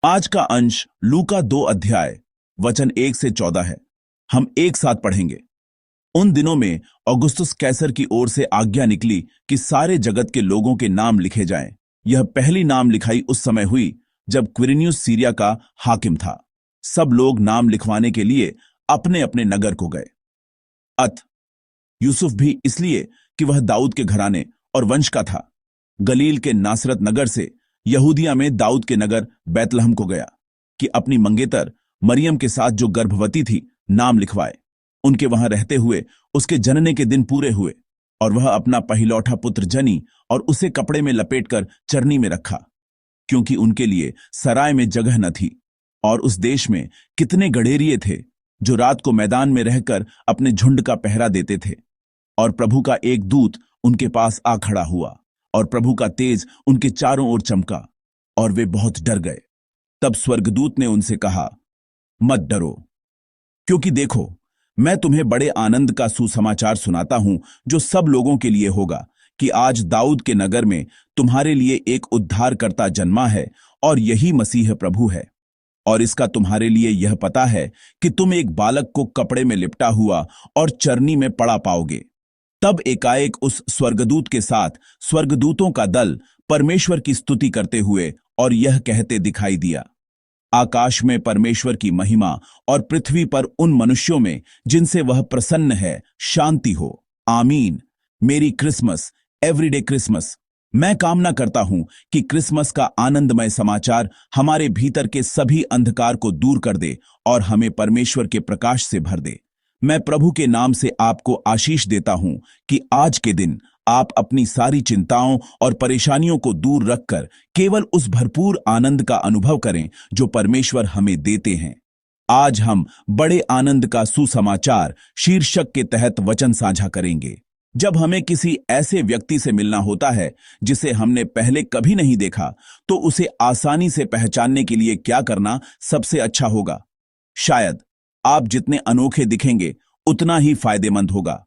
आज का अंश लूका 2 अध्याय वचन 1 से 14 है। हम एक साथ पढ़ेंगे। उन दिनों में औगुस्तुस कैसर की ओर से आज्ञा निकली कि सारे जगत के लोगों के नाम लिखे जाएं। यह पहली नाम लिखाई उस समय हुई जब क्विरिनियुस सीरिया का हाकिम था। सब लोग नाम लिखवाने के लिए अपने अपने नगर को गए। यूसुफ भी इसलिए कि वह दाऊद के घराने और वंश का था, गलील के नासरत नगर से यहूदिया में दाऊद के नगर बैतलहम को गया कि अपनी मंगेतर मरियम के साथ जो गर्भवती थी नाम लिखवाए। उनके वहां रहते हुए उसके जनने के दिन पूरे हुए और वह अपना पहिलौठा पुत्र जनी और उसे कपड़े में लपेटकर चरनी में रखा, क्योंकि उनके लिए सराय में जगह न थी। और उस देश में कितने गडेरिये थे जो रात को मैदान में रहकर अपने झुंड का पहरा देते थे। और प्रभु का एक दूत उनके पास आ खड़ा हुआ और प्रभु का तेज उनके चारों ओर चमका और वे बहुत डर गए। तब स्वर्गदूत ने उनसे कहा, मत डरो, क्योंकि देखो, मैं तुम्हें बड़े आनंद का सुसमाचार सुनाता हूं जो सब लोगों के लिए होगा, कि आज दाऊद के नगर में तुम्हारे लिए एक उद्धारकर्ता जन्मा है और यही मसीह प्रभु है। और इसका तुम्हारे लिए यह पता है कि तुम एक बालक को कपड़े में लिपटा हुआ और चरनी में पड़ा पाओगे। तब एकाएक उस स्वर्गदूत के साथ स्वर्गदूतों का दल परमेश्वर की स्तुति करते हुए और यह कहते दिखाई दिया, आकाश में परमेश्वर की महिमा और पृथ्वी पर उन मनुष्यों में जिनसे वह प्रसन्न है शांति हो। आमीन। मेरी क्रिसमस, एवरीडे क्रिसमस। मैं कामना करता हूं कि क्रिसमस का आनंदमय समाचार हमारे भीतर के सभी अंधकार को दूर कर दे और हमें परमेश्वर के प्रकाश से भर दे। मैं प्रभु के नाम से आपको आशीष देता हूं कि आज के दिन आप अपनी सारी चिंताओं और परेशानियों को दूर रखकर केवल उस भरपूर आनंद का अनुभव करें जो परमेश्वर हमें देते हैं। आज हम बड़े आनंद का सुसमाचार शीर्षक के तहत वचन साझा करेंगे। जब हमें किसी ऐसे व्यक्ति से मिलना होता है जिसे हमने पहले कभी नहीं देखा, तो उसे आसानी से पहचानने के लिए क्या करना सबसे अच्छा होगा? शायद आप जितने अनोखे दिखेंगे उतना ही फायदेमंद होगा।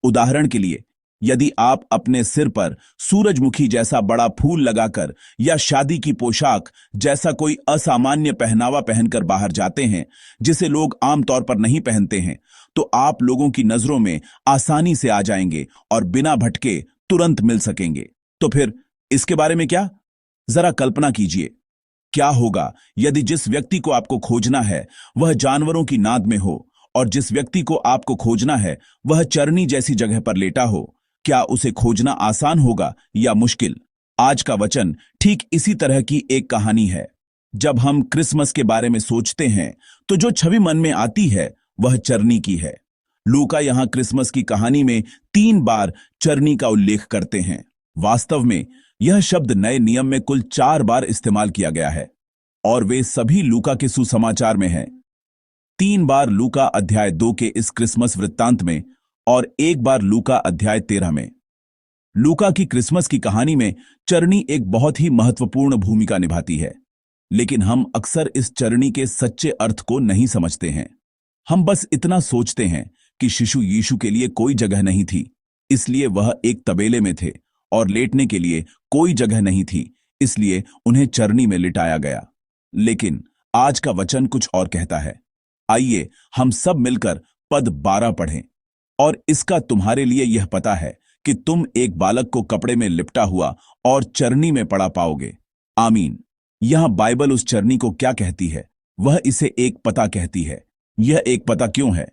उदाहरण के लिए, यदि आप अपने सिर पर सूरजमुखी जैसा बड़ा फूल लगाकर या शादी की पोशाक जैसा कोई असामान्य पहनावा पहनकर बाहर जाते हैं जिसे लोग आमतौर पर नहीं पहनते हैं, तो आप लोगों की नजरों में आसानी से आ जाएंगे और बिना भटके तुरंत मिल सकेंगे। तो फिर इसके बारे में क्या? जरा कल्पना कीजिए, क्या होगा यदि जिस व्यक्ति को आपको खोजना है वह जानवरों की नाद में हो और जिस व्यक्ति को आपको खोजना है वह चरनी जैसी जगह पर लेटा हो? क्या उसे खोजना आसान होगा या मुश्किल? आज का वचन ठीक इसी तरह की एक कहानी है। जब हम क्रिसमस के बारे में सोचते हैं तो जो छवि मन में आती है वह चरनी की है। लूका यहां क्रिसमस की कहानी में 3 बार चरनी का उल्लेख करते हैं। वास्तव में यह शब्द नए नियम में कुल 4 बार इस्तेमाल किया गया है और वे सभी लूका के सुसमाचार में हैं। 3 बार लूका अध्याय 2 के इस क्रिसमस वृत्तांत में और 1 बार लूका अध्याय 13 में। लूका की क्रिसमस की कहानी में चरनी एक बहुत ही महत्वपूर्ण भूमिका निभाती है, लेकिन हम अक्सर इस चरनी के सच्चे अर्थ को नहीं समझते हैं। हम बस इतना सोचते हैं कि शिशु यीशु के लिए कोई जगह नहीं थी, इसलिए वह एक तबेले में थे, और लेटने के लिए कोई जगह नहीं थी, इसलिए उन्हें चरनी में लिटाया गया। लेकिन आज का वचन कुछ और कहता है। आइए हम सब मिलकर पद 12 पढ़ें। और इसका तुम्हारे लिए यह पता है कि तुम एक बालक को कपड़े में लिपटा हुआ और चरनी में पड़ा पाओगे। आमीन। यहां बाइबल उस चरनी को क्या कहती है? वह इसे एक पता कहती है। यह एक पता क्यों है?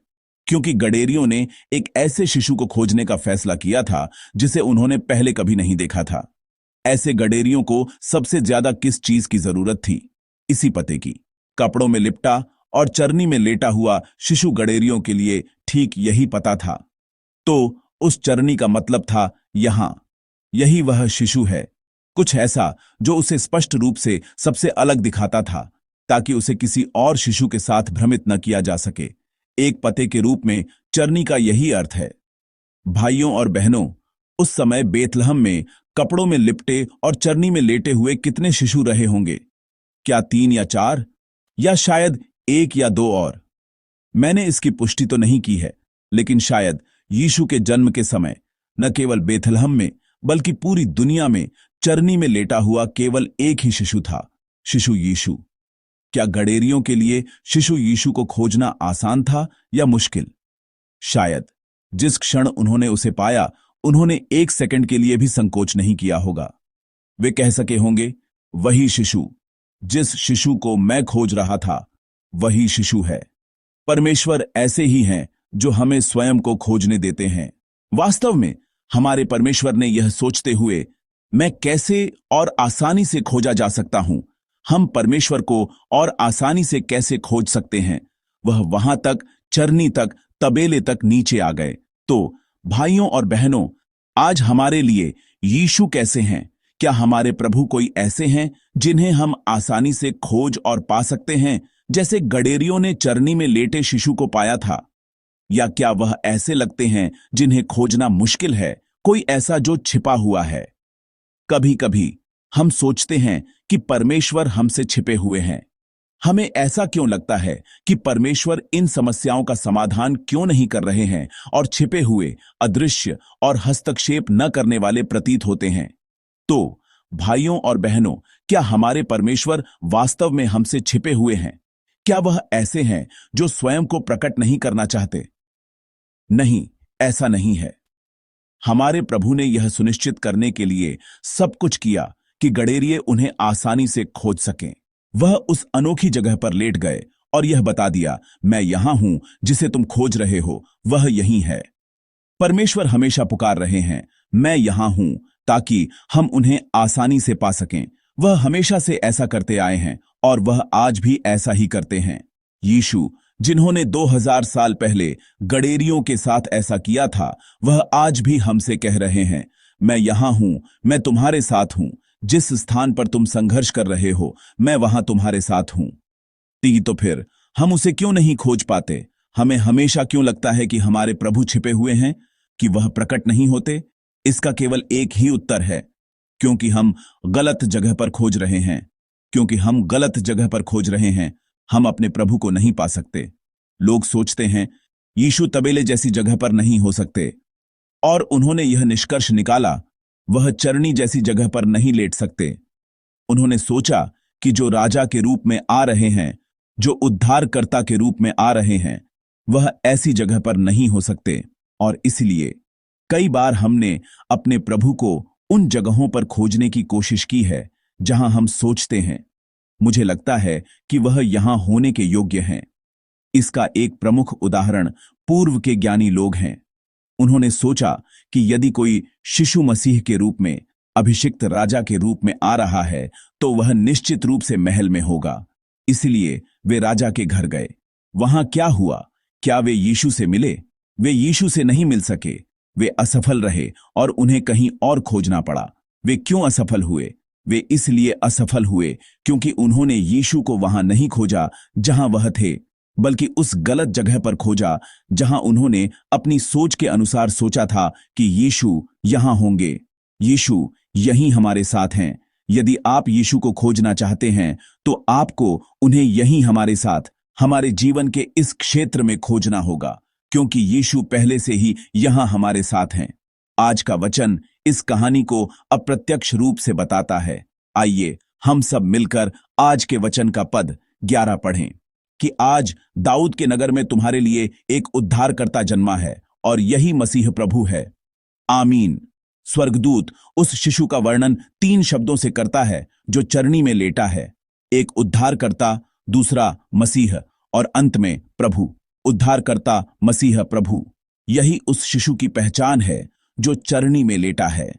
क्योंकि गडेरियों ने एक ऐसे शिशु को खोजने का फैसला किया था जिसे उन्होंने पहले कभी नहीं देखा था। ऐसे गडेरियों को सबसे ज्यादा किस चीज की जरूरत थी? इसी पते की। कपड़ों में लिपटा और चरनी में लेटा हुआ शिशु गडेरियों के लिए ठीक यही पता था। तो उस चरनी का मतलब था यही वह शिशु है, कुछ ऐसा जो उसे स्पष्ट रूप से सबसे अलग दिखाता था, ताकि उसे किसी और शिशु के साथ भ्रमित न किया जा सके। एक पते के रूप में चरनी का यही अर्थ है। भाइयों और बहनों, उस समय बेतलहम में कपड़ों में लिपटे और चरनी में लेटे हुए कितने शिशु रहे होंगे? क्या 3 या 4, या शायद 1 या 2 और? मैंने इसकी पुष्टि तो नहीं की है, लेकिन शायद यीशु के जन्म के समय न केवल बेथलहम में बल्कि पूरी दुनिया में चरनी में लेटा हुआ केवल एक ही शिशु था, शिशु यीशु। क्या गडेरियों के लिए शिशु यीशु को खोजना आसान था या मुश्किल? शायद जिस क्षण उन्होंने उसे पाया, उन्होंने एक सेकंड के लिए भी संकोच नहीं किया होगा। वे कह सके होंगे, वही शिशु, जिस शिशु को मैं खोज रहा था, वही शिशु है। परमेश्वर ऐसे ही हैं जो हमें स्वयं को खोजने देते हैं। वास्तव में हमारे परमेश्वर ने यह सोचते हुए, मैं कैसे और आसानी से खोजा जा सकता हूं, हम परमेश्वर को और आसानी से कैसे खोज सकते हैं, वह वहां तक, चरनी तक, तबेले तक नीचे आ गए। तो भाइयों और बहनों, आज हमारे लिए यीशु कैसे हैं? क्या हमारे प्रभु कोई ऐसे हैं जिन्हें हम आसानी से खोज और पा सकते हैं, जैसे गडेरियों ने चरनी में लेटे शिशु को पाया था? या क्या वह ऐसे लगते हैं जिन्हें खोजना मुश्किल है, कोई ऐसा जो छिपा हुआ है? कभी कभी हम सोचते हैं कि परमेश्वर हमसे छिपे हुए हैं। हमें ऐसा क्यों लगता है कि परमेश्वर इन समस्याओं का समाधान क्यों नहीं कर रहे हैं और छिपे हुए, अदृश्य और हस्तक्षेप न करने वाले प्रतीत होते हैं? तो भाइयों और बहनों, क्या हमारे परमेश्वर वास्तव में हमसे छिपे हुए हैं? क्या वह ऐसे हैं जो स्वयं को प्रकट नहीं करना चाहते? नहीं, ऐसा नहीं है। हमारे प्रभु ने यह सुनिश्चित करने के लिए सब कुछ किया कि गडेरिये उन्हें आसानी से खोज सकें। वह उस अनोखी जगह पर लेट गए और यह बता दिया, मैं यहां हूं, जिसे तुम खोज रहे हो, वह यहीं है। परमेश्वर हमेशा पुकार रहे हैं, मैं यहां हूं, ताकि हम उन्हें आसानी से पा सकें। वह हमेशा से ऐसा करते आए हैं और वह आज भी ऐसा ही करते हैं। यीशु, जिन्होंने 2000 साल पहले गडेरियों के साथ ऐसा किया था, वह आज भी हमसे कह रहे हैं, मैं यहां हूं, मैं तुम्हारे साथ हूं, जिस स्थान पर तुम संघर्ष कर रहे हो, मैं वहां तुम्हारे साथ हूं। तो फिर हम उसे क्यों नहीं खोज पाते? हमें हमेशा क्यों लगता है कि हमारे प्रभु छिपे हुए हैं, कि वह प्रकट नहीं होते? इसका केवल एक ही उत्तर है, क्योंकि हम गलत जगह पर खोज रहे हैं। क्योंकि हम गलत जगह पर खोज रहे हैं, हम अपने प्रभु को नहीं पा सकते। लोग सोचते हैं, यीशु तबेले जैसी जगह पर नहीं हो सकते, और उन्होंने यह निष्कर्ष निकाला, वह चरनी जैसी जगह पर नहीं लेट सकते। उन्होंने सोचा कि जो राजा के रूप में आ रहे हैं, जो उद्धारकर्ता के रूप में आ रहे हैं, वह ऐसी जगह पर नहीं हो सकते। और इसलिए कई बार हमने अपने प्रभु को उन जगहों पर खोजने की कोशिश की है जहां हम सोचते हैं, मुझे लगता है कि वह यहां होने के योग्य हैं। इसका एक प्रमुख उदाहरण पूर्व के ज्ञानी लोग हैं। उन्होंने सोचा कि यदि कोई शिशु मसीह के रूप में, अभिषिक्त राजा के रूप में आ रहा है, तो वह निश्चित रूप से महल में होगा। इसलिए वे राजा के घर गए। वहां क्या हुआ? क्या वे यीशु से मिले? वे यीशु से नहीं मिल सके। वे असफल रहे और उन्हें कहीं और खोजना पड़ा। वे क्यों असफल हुए? वे इसलिए असफल हुए क्योंकि उन्होंने यीशु को वहां नहीं खोजा जहां वह थे, बल्कि उस गलत जगह पर खोजा जहां उन्होंने अपनी सोच के अनुसार सोचा था कि यीशु यहां होंगे। यीशु यहीं हमारे साथ हैं। यदि आप यीशु को खोजना चाहते हैं, तो आपको उन्हें यहीं हमारे साथ, हमारे जीवन के इस क्षेत्र में खोजना होगा, क्योंकि यीशु पहले से ही यहां हमारे साथ हैं। आज का वचन इस कहानी को अप्रत्यक्ष रूप से बताता है। आइए हम सब मिलकर आज के वचन का पद 11 पढ़ें कि आज दाऊद के नगर में तुम्हारे लिए एक उद्धारकर्ता जन्मा है और यही मसीह प्रभु है। आमीन। स्वर्गदूत उस शिशु का वर्णन 3 शब्दों से करता है जो चरनी में लेटा है। एक उद्धारकर्ता, दूसरा मसीह और अंत में प्रभु। उद्धारकर्ता, मसीह, प्रभु, यही उस शिशु की पहचान है जो चरनी में लेटा है।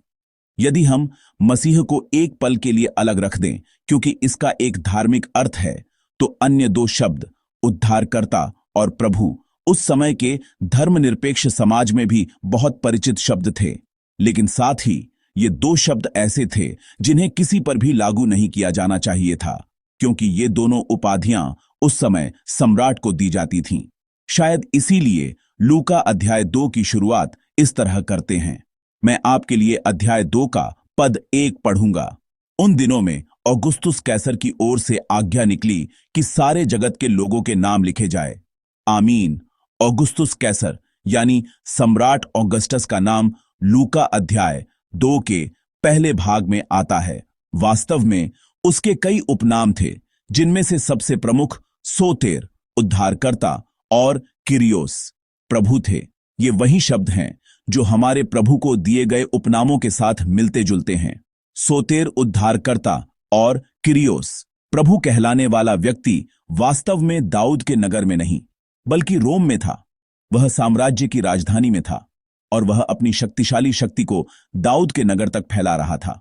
यदि हम मसीह को एक पल के लिए अलग रख दें, क्योंकि इसका एक धार्मिक अर्थ है, तो अन्य 2 शब्द, उद्धारकर्ता और प्रभु, उस समय के धर्मनिरपेक्ष समाज में भी बहुत परिचित शब्द थे। लेकिन साथ ही ये 2 शब्द ऐसे थे जिन्हें किसी पर भी लागू नहीं किया जाना चाहिए था, क्योंकि ये दोनों उपाधियां उस समय सम्राट को दी जाती थीं। शायद इसीलिए लूका अध्याय 2 की शुरुआत इस तरह करते हैं। मैं आपके लिए अध्याय 2 का पद 1 पढ़ूंगा। उन दिनों में औगुस्तुस कैसर की ओर से आज्ञा निकली कि सारे जगत के लोगों के नाम लिखे जाए। आमीन। औगुस्तुस कैसर यानी सम्राट ऑगस्टस का नाम लूका अध्याय 2 के पहले भाग में आता है। वास्तव में उसके कई उपनाम थे, जिनमें से सबसे प्रमुख सोतेर उद्धारकर्ता और किरियोस प्रभु थे। ये वही शब्द हैं जो हमारे प्रभु को दिए गए उपनामों के साथ मिलते जुलते हैं। सोतेर उद्धारकर्ता और किरियोस प्रभु कहलाने वाला व्यक्ति वास्तव में दाऊद के नगर में नहीं बल्कि रोम में था। वह साम्राज्य की राजधानी में था और वह अपनी शक्तिशाली शक्ति को दाऊद के नगर तक फैला रहा था।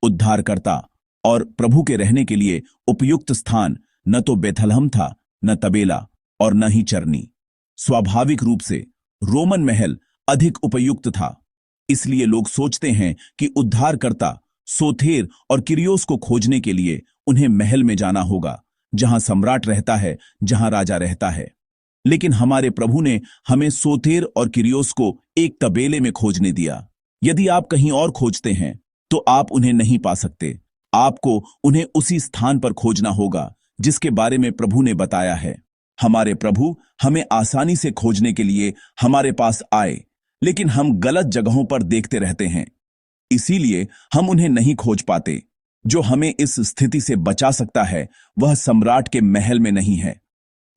उद्धारकर्ता और प्रभु के रहने के लिए उपयुक्त स्थान न तो बेथलहम था, न तबेला और न ही चरनी। स्वाभाविक रूप से रोमन महल अधिक उपयुक्त था। इसलिए लोग सोचते हैं कि उद्धारकर्ता सोथेर और किरियोस को खोजने के लिए उन्हें महल में जाना होगा, जहां सम्राट रहता है, जहां राजा रहता है। लेकिन हमारे प्रभु ने हमें सोथेर और किरियोस को एक तबेले में खोजने दिया। यदि आप कहीं और खोजते हैं तो आप उन्हें नहीं पा सकते। आपको उन्हें उसी स्थान पर खोजना होगा जिसके बारे में प्रभु ने बताया है। हमारे प्रभु हमें आसानी से खोजने के लिए हमारे पास आए, लेकिन हम गलत जगहों पर देखते रहते हैं। इसीलिए हम उन्हें नहीं खोज पाते। जो हमें इस स्थिति से बचा सकता है वह सम्राट के महल में नहीं है।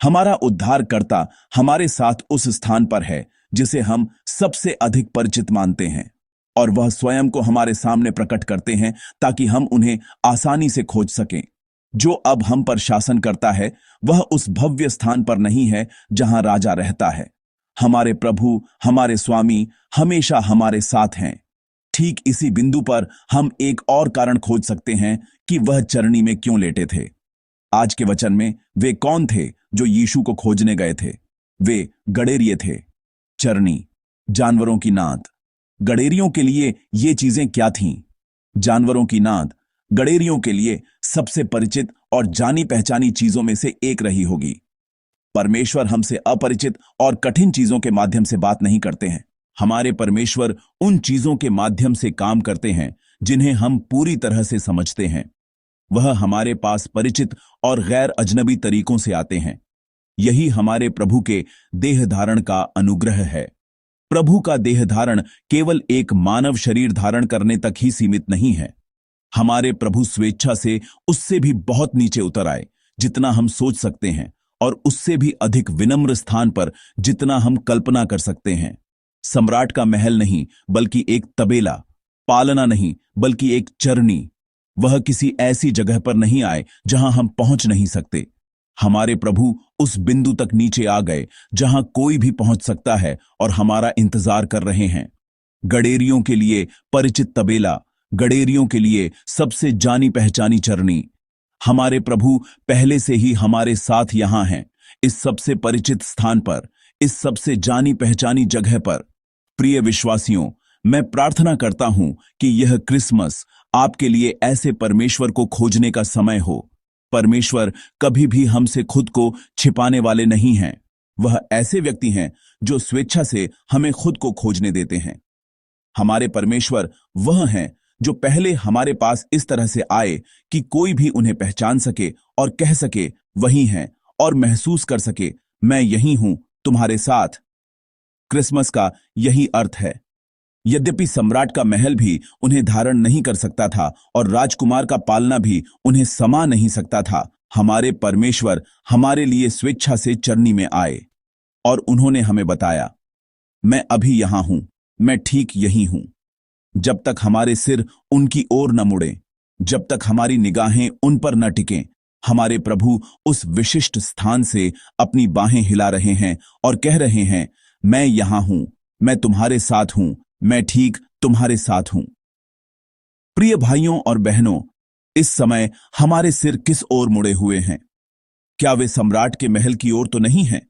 हमारा उद्धारकर्ता हमारे साथ उस स्थान पर है जिसे हम सबसे अधिक परिचित मानते हैं, और वह स्वयं को हमारे सामने प्रकट करते हैं ताकि हम उन्हें आसानी से खोज सकें। जो अब हम पर शासन करता है वह उस भव्य स्थान पर नहीं है जहां राजा रहता है। हमारे प्रभु, हमारे स्वामी हमेशा हमारे साथ हैं। ठीक इसी बिंदु पर हम एक और कारण खोज सकते हैं कि वह चरनी में क्यों लेटे थे। आज के वचन में वे कौन थे जो यीशु को खोजने गए थे? वे गडेरिये थे। चरनी, जानवरों की नाद। गडेरियों के लिए ये चीजें क्या थीं? जानवरों की नाद गडेरियों के लिए सबसे परिचित और जानी पहचानी चीजों में से एक रही होगी। परमेश्वर हमसे अपरिचित और कठिन चीजों के माध्यम से बात नहीं करते हैं। हमारे परमेश्वर उन चीजों के माध्यम से काम करते हैं जिन्हें हम पूरी तरह से समझते हैं। वह हमारे पास परिचित और गैर अजनबी तरीकों से आते हैं। यही हमारे प्रभु के देह धारण का अनुग्रह है। प्रभु का देह धारण केवल एक मानव शरीर धारण करने तक ही सीमित नहीं है। हमारे प्रभु स्वेच्छा से उससे भी बहुत नीचे उतर आए जितना हम सोच सकते हैं, और उससे भी अधिक विनम्र स्थान पर जितना हम कल्पना कर सकते हैं। सम्राट का महल नहीं बल्कि एक तबेला, पालना नहीं बल्कि एक चरनी। वह किसी ऐसी जगह पर नहीं आए जहां हम पहुंच नहीं सकते। हमारे प्रभु उस बिंदु तक नीचे आ गए जहां कोई भी पहुंच सकता है और हमारा इंतजार कर रहे हैं। गडेरियों के लिए परिचित तबेला, गडेरियों के लिए सबसे जानी पहचानी चरनी। हमारे प्रभु पहले से ही हमारे साथ यहां हैं, इस सबसे परिचित स्थान पर, इस सबसे जानी पहचानी जगह पर। प्रिय विश्वासियों, मैं प्रार्थना करता हूं कि यह क्रिसमस आपके लिए ऐसे परमेश्वर को खोजने का समय हो। परमेश्वर कभी भी हमसे खुद को छिपाने वाले नहीं हैं। वह ऐसे व्यक्ति हैं जो स्वेच्छा से हमें खुद को खोजने देते हैं। हमारे परमेश्वर वह हैं जो पहले हमारे पास इस तरह से आए कि कोई भी उन्हें पहचान सके और कह सके वही हैं, और महसूस कर सके मैं यही हूं तुम्हारे साथ। क्रिसमस का यही अर्थ है। यद्यपि सम्राट का महल भी उन्हें धारण नहीं कर सकता था और राजकुमार का पालना भी उन्हें समा नहीं सकता था, हमारे परमेश्वर हमारे लिए स्वेच्छा से चरनी में आए और उन्होंने हमें बताया, मैं अभी यहां हूं, मैं ठीक यही हूं। जब तक हमारे सिर उनकी ओर न मुड़े, जब तक हमारी निगाहें उन पर न टिकें, हमारे प्रभु उस विशिष्ट स्थान से अपनी बाहें हिला रहे हैं और कह रहे हैं, मैं यहां हूं, मैं तुम्हारे साथ हूं, मैं ठीक तुम्हारे साथ हूं। प्रिय भाइयों और बहनों, इस समय हमारे सिर किस ओर मुड़े हुए हैं? क्या वे सम्राट के महल की ओर तो नहीं हैं?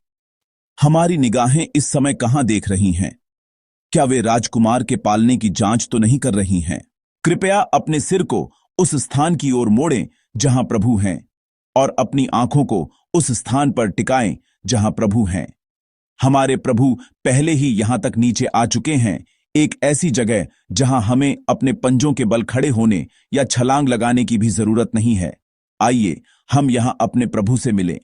हमारी निगाहें इस समय कहां देख रही हैं? क्या वे राजकुमार के पालने की जांच तो नहीं कर रही हैं? कृपया अपने सिर को उस स्थान की ओर मोड़ें जहां प्रभु हैं, और अपनी आंखों को उस स्थान पर टिकाएं जहां प्रभु हैं। हमारे प्रभु पहले ही यहां तक नीचे आ चुके हैं, एक ऐसी जगह जहां हमें अपने पंजों के बल खड़े होने या छलांग लगाने की भी जरूरत नहीं है। आइए हम यहां अपने प्रभु से मिलें।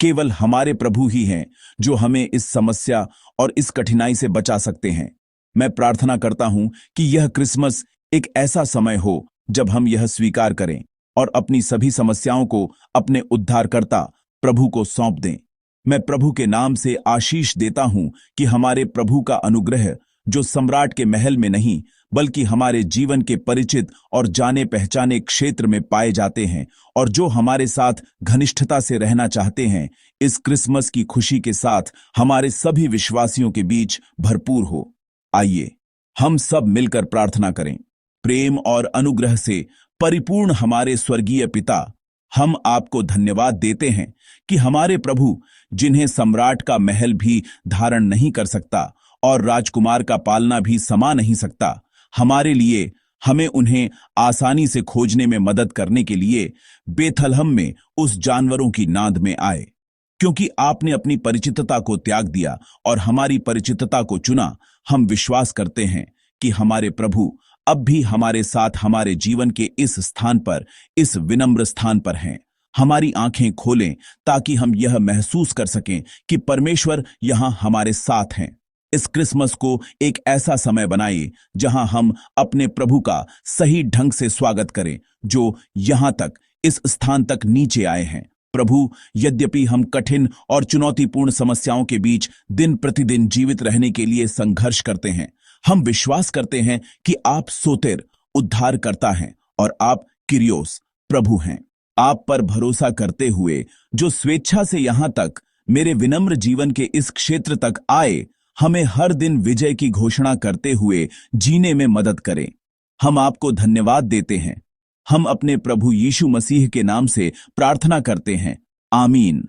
केवल हमारे प्रभु ही हैं जो हमें इस समस्या और इस कठिनाई से बचा सकते हैं। मैं प्रार्थना करता हूं कि यह क्रिसमस एक ऐसा समय हो जब हम यह स्वीकार करें, और अपनी सभी समस्याओं को अपने उद्धारकर्ता प्रभु को सौंप दें। मैं प्रभु के नाम से आशीष देता हूं कि हमारे प्रभु का अनुग्रह, जो सम्राट के महल में नहीं बल्कि हमारे जीवन के परिचित और जाने पहचाने क्षेत्र में पाए जाते हैं, और जो हमारे साथ घनिष्ठता से रहना चाहते हैं, इस क्रिसमस की खुशी के साथ हमारे सभी विश्वासियों के बीच भरपूर हो। आइए हम सब मिलकर प्रार्थना करें। प्रेम और अनुग्रह से परिपूर्ण हमारे स्वर्गीय पिता, हम आपको धन्यवाद देते हैं कि हमारे प्रभु, जिन्हें सम्राट का महल भी धारण नहीं कर सकता और राजकुमार का पालना भी समा नहीं सकता, हमारे लिए, हमें उन्हें आसानी से खोजने में मदद करने के लिए बेथलहम में उस जानवरों की नाद में आए। क्योंकि आपने अपनी परिचितता को त्याग दिया और हमारी परिचितता को चुना, हम विश्वास करते हैं कि हमारे प्रभु अब भी हमारे साथ हमारे जीवन के इस स्थान पर, इस विनम्र स्थान पर हैं। हमारी आंखें खोलें ताकि हम यह महसूस कर सकें कि परमेश्वर यहां हमारे साथ हैं। इस क्रिसमस को एक ऐसा समय बनाइए जहां हम अपने प्रभु का सही ढंग से स्वागत करें, जो यहां तक, इस स्थान तक नीचे आए हैं। प्रभु, यद्यपि हम कठिन और चुनौतीपूर्ण समस्याओं के बीच दिन प्रतिदिन जीवित रहने के लिए संघर्ष करते हैं, हम विश्वास करते हैं कि आप सोतेर, उद्धार करता हैं, और आप किरियोस, प्रभु हैं। आप पर भरोसा करते हुए, जो स्वेच्छा से यहां तक, मेरे विनम्र जीवन के इस क्षेत्र तक आए, हमें हर दिन विजय की घोषणा करते हुए जीने में मदद करें। हम आपको धन्यवाद देते हैं। हम अपने प्रभु यीशु मसीह के नाम से प्रार्थना करते हैं। आमीन।